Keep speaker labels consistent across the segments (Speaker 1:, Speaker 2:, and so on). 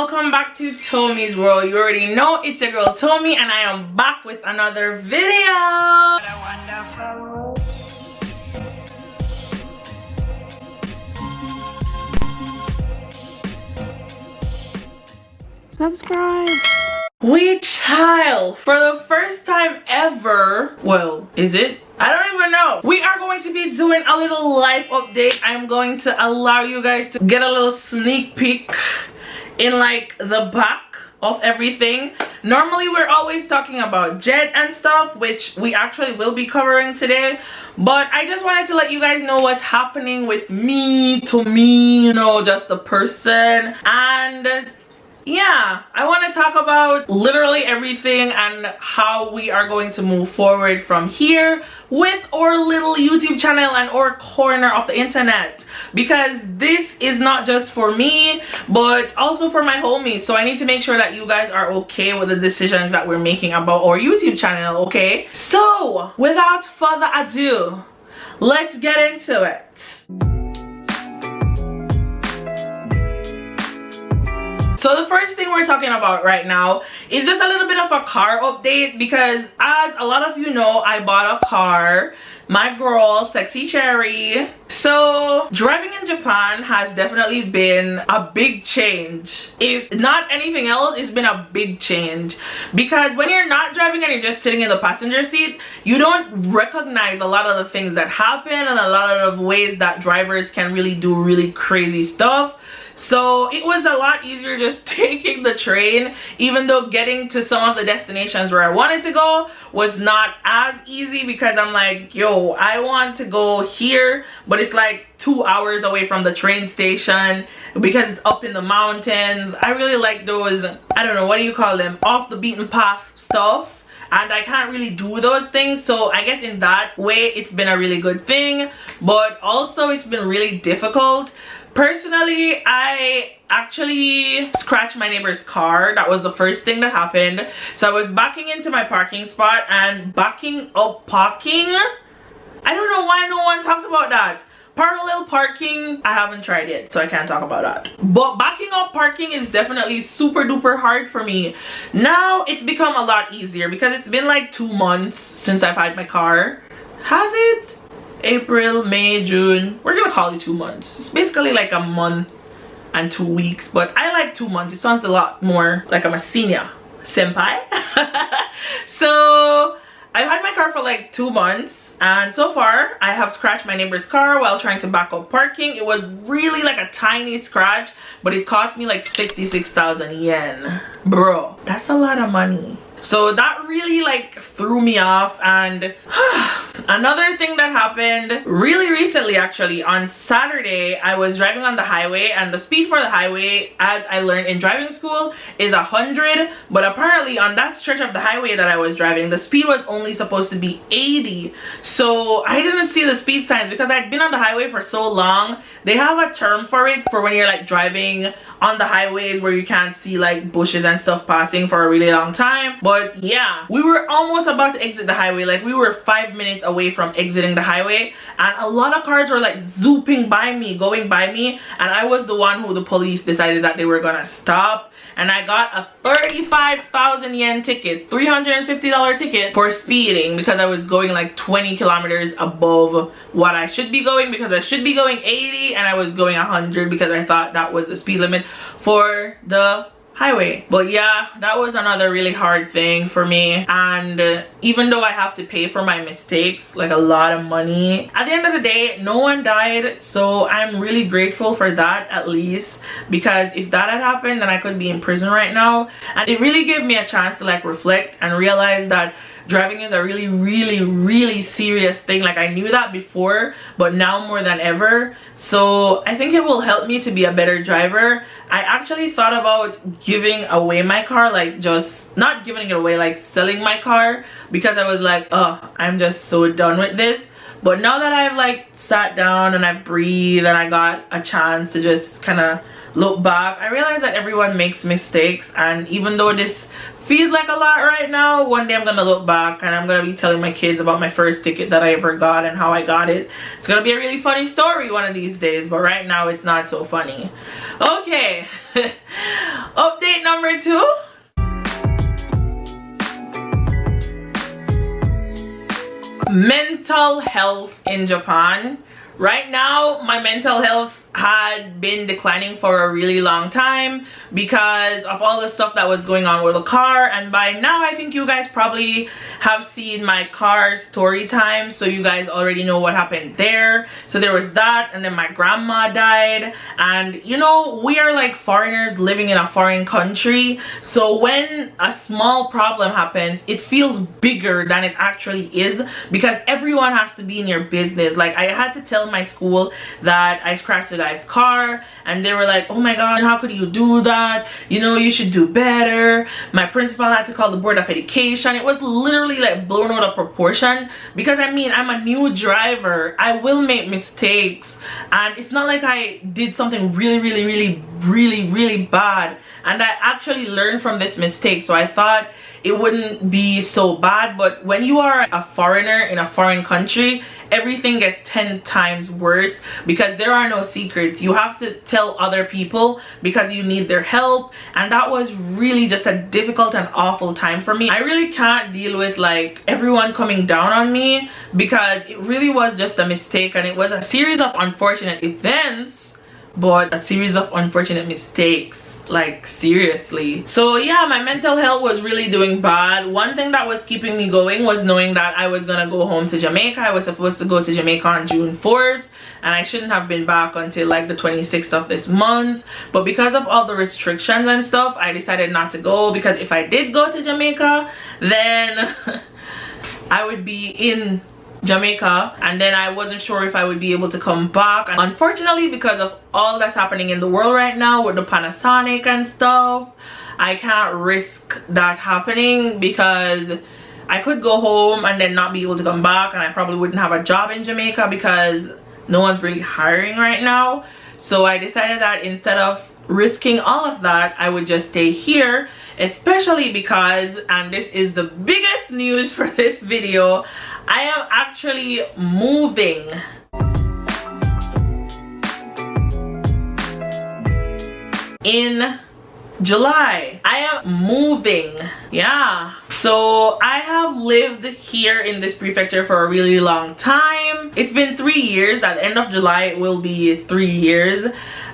Speaker 1: welcome back to Tommy's World. You already know it's your girl Tommy, and I am back with another video. Subscribe. We child, for the first time ever, well, is it? I don't even know. We are going to be doing a little life update. I'm going to allow you guys to get a little sneak peek in like the back of everything. Normally we're always talking about jet and stuff, which we actually will be covering today, but I just wanted to let you guys know what's happening with me, you know, just the person. And yeah, I want to talk about literally everything and how we are going to move forward from here with our little YouTube channel and our corner of the internet, because this is not just for me but also for my homies. So I need to make sure that you guys are okay with the decisions that we're making about our YouTube channel, okay? So without further ado, let's get into it. So the first thing we're talking about right now is just a little bit of a car update, because as a lot of you know, I bought a car, my girl Sexy Cherry. So driving in Japan has definitely been a big change. If not anything else, it's been a big change, because when you're not driving and you're just sitting in the passenger seat, you don't recognize a lot of the things that happen and a lot of ways that drivers can really do really crazy stuff. So it was a lot easier just taking the train, even though getting to some of the destinations where I wanted to go was not as easy, because I'm like, yo, I want to go here, but it's like 2 hours away from the train station because it's up in the mountains. I really like those, I don't know, what do you call them, off the beaten path stuff, and I can't really do those things. So I guess in that way it's been a really good thing, but also it's been really difficult. Personally, I actually scratched my neighbor's car. That was the first thing that happened. So I was backing into my parking spot and backing up parking. I don't know why no one talks about that. Parallel parking, I haven't tried it, so I can't talk about that. But backing up parking is definitely super duper hard for me. Now it's become a lot easier because it's been like 2 months since I've had my car. Has it? April, May, June, we're gonna call it 2 months. It's basically like a month and 2 weeks, but I like 2 months. It sounds a lot more like I'm a senior senpai. So I've had my car for like 2 months, and so far I have scratched my neighbor's car while trying to back up parking. It was really like a tiny scratch, but it cost me like 66,000 yen. Bro, that's a lot of money. So that really like threw me off. And another thing that happened really recently, actually on Saturday, I was driving on the highway, and the speed for the highway, as I learned in driving school, is 100, but apparently on that stretch of the highway that I was driving, the speed was only supposed to be 80. So I didn't see the speed signs because I'd been on the highway for so long. They have a term for it, for when you're like driving on the highways where you can't see like bushes and stuff passing for a really long time. But yeah, we were almost about to exit the highway. Like we were 5 minutes away from exiting the highway, and a lot of cars were like zooping by me, going by me, and I was the one who the police decided that they were gonna stop. And I got a 35,000 yen ticket, $350 ticket for speeding, because I was going like 20 kilometers above what I should be going, because I should be going 80 and I was going 100 because I thought that was the speed limit for the highway. But yeah, that was another really hard thing for me. And even though I have to pay for my mistakes, like a lot of money, at the end of the day no one died, so I'm really grateful for that, at least, because if that had happened then I could be in prison right now. And it really gave me a chance to like reflect and realize that driving is a really serious thing. Like I knew that before, but now more than ever. So I think it will help me to be a better driver. I actually thought about giving away my car, like just not giving it away, like selling my car, because I was like, oh, I'm just so done with this. But now that I've like sat down and I've breathed and I got a chance to just kind of look back, I realized that everyone makes mistakes. And even though this feels like a lot right now, one day I'm gonna look back and I'm gonna be telling my kids about my first ticket that I ever got and how I got it. It's gonna be a really funny story one of these days, but right now it's not so funny. Okay. Update number 2. Mental health in Japan. Right now, my mental health had been declining for a really long time because of all the stuff that was going on with the car, and by now I think you guys probably have seen my car story time, so you guys already know what happened there. So there was that, and then my grandma died, and you know, we are like foreigners living in a foreign country, so when a small problem happens it feels bigger than it actually is because everyone has to be in your business. Like, I had to tell my school that I scratched the guy's car, and they were like, oh my god, how could you do that, you know, you should do better. My principal had to call the board of education. It was literally like blown out of proportion because I mean, I'm a new driver, I will make mistakes, and it's not like I did something really bad, and I actually learned from this mistake, so I thought it wouldn't be so bad. But when you are a foreigner in a foreign country, everything gets 10 times worse because there are no secrets. You have to tell other people because you need their help, and that was really just a difficult and awful time for me. I really can't deal with like everyone coming down on me because it really was just a mistake, and it was a series of unfortunate events, but a series of unfortunate mistakes. Like, seriously. So yeah, my mental health was really doing bad. One thing that was keeping me going was knowing that I was gonna go home to Jamaica. I was supposed to go to Jamaica on June 4th, and I shouldn't have been back until like the 26th of this month, but because of all the restrictions and stuff, I decided not to go, because if I did go to Jamaica, then I would be in Jamaica, and then I wasn't sure if I would be able to come back. And unfortunately, because of all that's happening in the world right now with the Panasonic and stuff, I can't risk that happening, because I could go home and then not be able to come back, and I probably wouldn't have a job in Jamaica because no one's really hiring right now. So I decided that instead of risking all of that, I would just stay here, especially because, and this is the biggest news for this video, I am actually moving. In July, I am moving. Yeah, so I have lived here in this prefecture for a really long time. It's been 3 years. At the end of July it will be 3 years,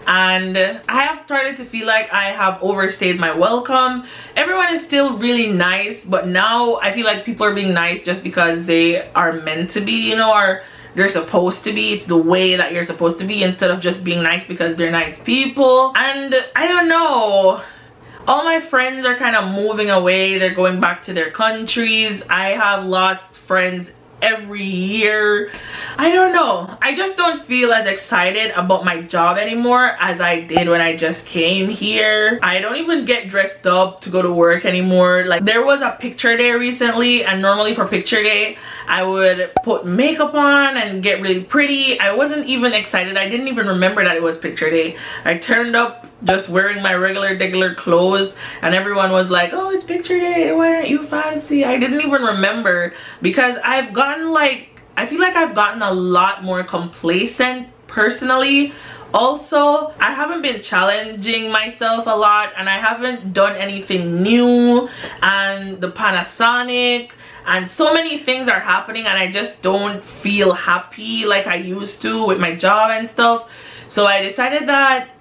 Speaker 1: and I have started to feel like I have overstayed my welcome. Everyone is still really nice, but now I feel like people are being nice just because they are meant to be, you know, or they're supposed to be. It's the way that you're supposed to be, instead of just being nice because they're nice people. And I don't know, all my friends are kind of moving away. They're going back to their countries. I have lost friends every year. I don't know, I just don't feel as excited about my job anymore as I did when I just came here. I don't even get dressed up to go to work anymore. Like, there was a picture day recently, and normally for picture day I would put makeup on and get really pretty. I wasn't even excited. I didn't even remember that it was picture day. I turned up just wearing my regular clothes, and everyone was like, oh, it's picture day, why aren't you fancy? I didn't even remember, because I've gotten like, I feel like I've gotten a lot more complacent personally. Also, I haven't been challenging myself a lot, and I haven't done anything new, and the Panasonic and so many things are happening, and I just don't feel happy like I used to with my job and stuff. So I decided that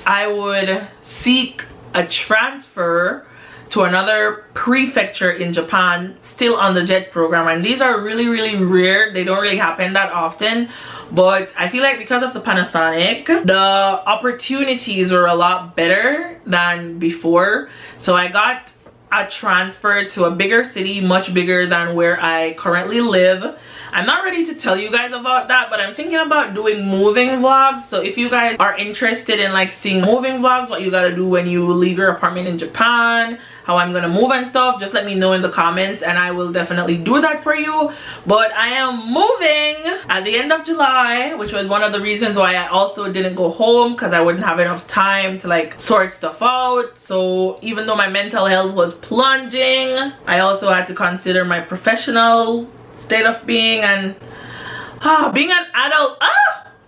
Speaker 1: I would seek a transfer to another prefecture in Japan, still on the JET program, and these are really rare. They don't really happen that often, but I feel like because of the Panasonic, the opportunities were a lot better than before. So I got a transfer to a bigger city, much bigger than where I currently live. I'm not ready to tell you guys about that, but I'm thinking about doing moving vlogs. So if you guys are interested in like seeing moving vlogs, what you gotta do when you leave your apartment in Japan, how I'm gonna move and stuff, just let me know in the comments and I will definitely do that for you. But I am moving at the end of July, which was one of the reasons why I also didn't go home, because I wouldn't have enough time to like sort stuff out. So even though my mental health was plunging, I also had to consider my professional state of being, and being an adult,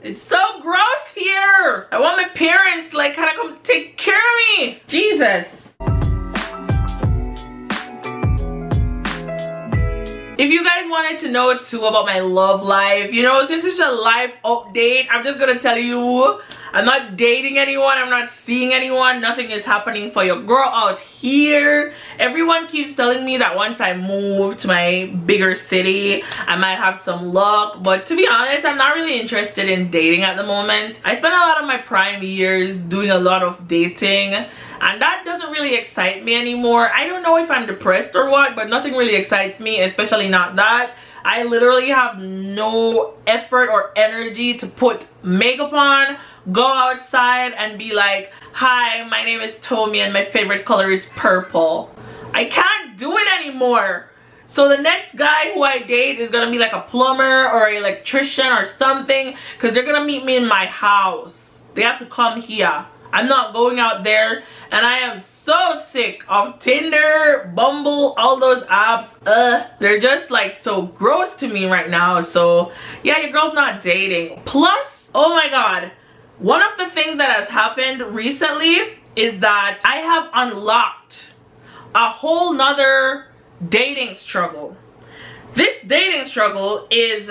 Speaker 1: it's so gross here. I want my parents to like kind of come take care of me. Jesus. Jesus. If you guys wanted to know too about my love life, you know, since it's a life update, I'm just gonna tell you, I'm not dating anyone, I'm not seeing anyone, nothing is happening for your girl out here. Everyone keeps telling me that once I move to my bigger city, I might have some luck, but to be honest, I'm not really interested in dating at the moment. I spent a lot of my prime years doing a lot of dating, and that doesn't really excite me anymore. I don't know if I'm depressed or what, but nothing really excites me, especially not that. I literally have no effort or energy to put makeup on, go outside and be like, hi, my name is Tommy and my favorite color is purple. I can't do it anymore. So the next guy who I date is gonna be like a plumber or an electrician or something, because they're gonna meet me in my house. They have to come here. I'm not going out there, and I am so sick of Tinder, Bumble, all those apps. They're just like so gross to me right now. So yeah, your girl's not dating. Plus, oh my god, one of the things that has happened recently is that I have unlocked a whole nother dating struggle. This dating struggle is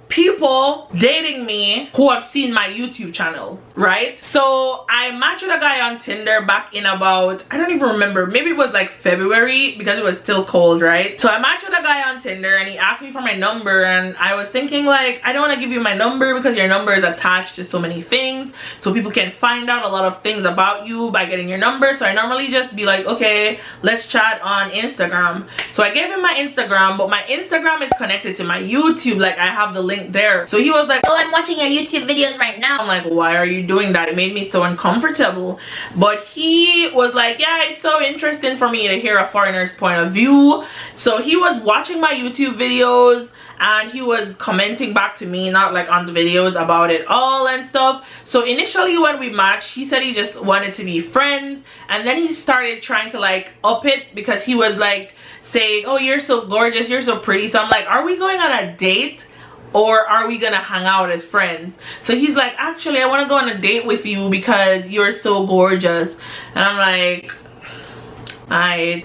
Speaker 1: people dating me who have seen my YouTube channel, right? So I matched with a guy on Tinder back in about, I don't even remember, maybe it was like February because it was still cold, right? So I matched with a guy on Tinder and he asked me for my number, and I was thinking like, I don't want to give you my number because your number is attached to so many things, so people can find out a lot of things about you by getting your number. So I normally just be like, okay, let's chat on Instagram. So I gave him my Instagram, but my Instagram is connected to my YouTube, like I have the link there. So he was like,
Speaker 2: oh, I'm watching your YouTube videos right now.
Speaker 1: I'm like, why are you doing that? It made me so uncomfortable. But he was like, yeah, it's so interesting for me to hear a foreigner's point of view. So he was watching my YouTube videos and he was commenting back to me, not like on the videos, about it all and stuff. So initially when we matched, he said he just wanted to be friends, and then he started trying to like up it because he was like saying, oh, you're so gorgeous, you're so pretty. So I'm like, are we going on a date or are we gonna hang out as friends? So he's like, actually, I want to go on a date with you because you're so gorgeous. And I'm like,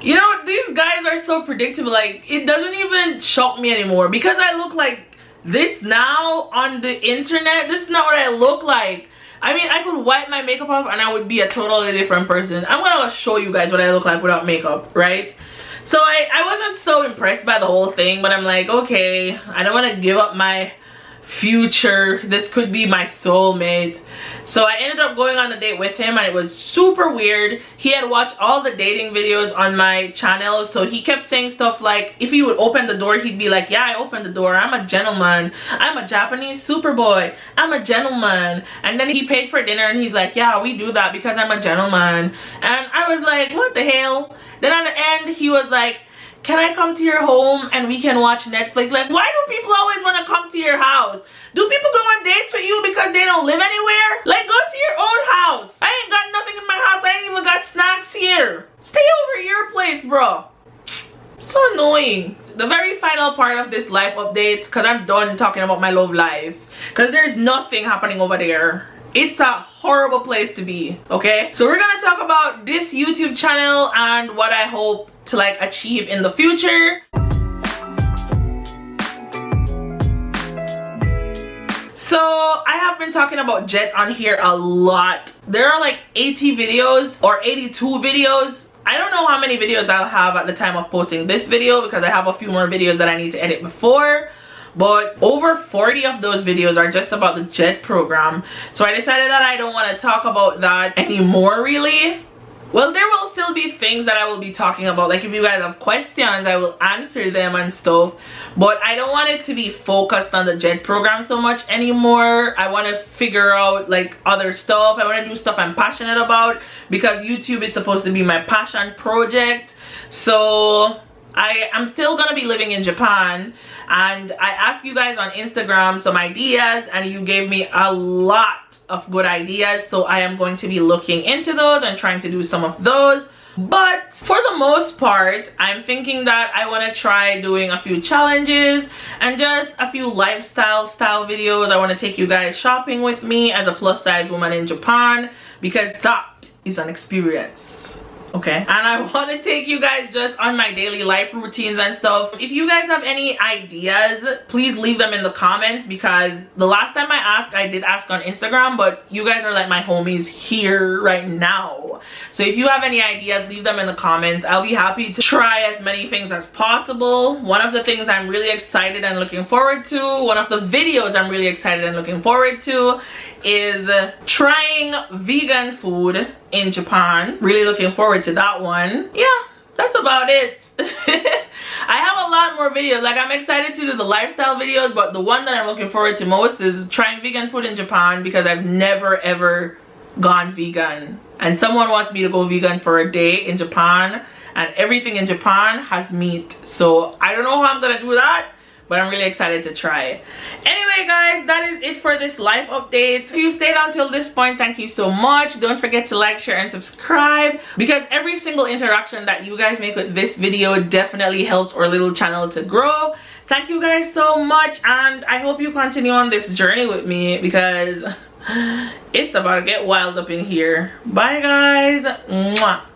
Speaker 1: you know, these guys are so predictable. Like, it doesn't even shock me anymore because I look like this now on the internet. This is not what I look like. I mean, I could wipe my makeup off and I would be a totally different person. I'm gonna show you guys what I look like without makeup, right? So I wasn't so impressed by the whole thing, but I'm like, okay, I don't want to give up my future. This could be my soulmate. So I ended up going on a date with him, and it was super weird. He had watched all the dating videos on my channel, so he kept saying stuff like, if he would open the door, he'd be like, yeah, I opened the door, I'm a gentleman, I'm a Japanese superboy, I'm a gentleman. And then he paid for dinner and he's like, yeah, we do that because I'm a gentleman. And I was like, what the hell? Then at the end he was like, can I come to your home and we can watch Netflix? Like, why do people always want to come to your house? Do people go on dates with you because they don't live anywhere? Like, go to your own house. I ain't got nothing in my house. I ain't even got snacks here. Stay over at your place, bro. So annoying. The very final part of this life update, because I'm done talking about my love life, because there's nothing happening over there. It's a horrible place to be, okay? So we're gonna talk about this YouTube channel and what I hope to like achieve in the future. So I have been talking about Jet on here a lot. There are like 80 videos or 82 videos. I don't know how many videos I'll have at the time of posting this video because I have a few more videos that I need to edit before. But over 40 of those videos are just about the Jet program. So I decided that I don't want to talk about that anymore, really. Well, there will still be things that I will be talking about. Like, if you guys have questions, I will answer them and stuff. But I don't want it to be focused on the Jet program so much anymore. I want to figure out like other stuff. I want to do stuff I'm passionate about because YouTube is supposed to be my passion project. So I'm still gonna be living in Japan, and I asked you guys on Instagram some ideas and you gave me a lot of good ideas, so I am going to be looking into those and trying to do some of those. But for the most part, I'm thinking that I want to try doing a few challenges and just a few lifestyle style videos. I want to take you guys shopping with me as a plus size woman in Japan, because that is an experience. okay? And I want to take you guys just on my daily life routines and stuff. If you guys have any ideas, please leave them in the comments, because the last time I asked, I did ask on Instagram, but you guys are like my homies here right now. So if you have any ideas, leave them in the comments. I'll be happy to try as many things as possible. One of the things I'm really excited and looking forward to, one of the videos I'm really excited and looking forward to, is trying vegan food in Japan. Really looking forward to that one. Yeah, that's about it. I have a lot more videos. Like, I'm excited to do the lifestyle videos, but the one that I'm looking forward to most is trying vegan food in Japan, because I've never ever gone vegan, and someone wants me to go vegan for a day in Japan, and everything in Japan has meat, so I don't know how I'm gonna do that, but I'm really excited to try. Anyway guys, that is it for this life update. If you stayed until this point, thank you so much. Don't forget to like, share, and subscribe, because every single interaction that you guys make with this video definitely helps our little channel to grow. Thank you guys so much, and I hope you continue on this journey with me, because it's about to get wild up in here. Bye guys. Mwah.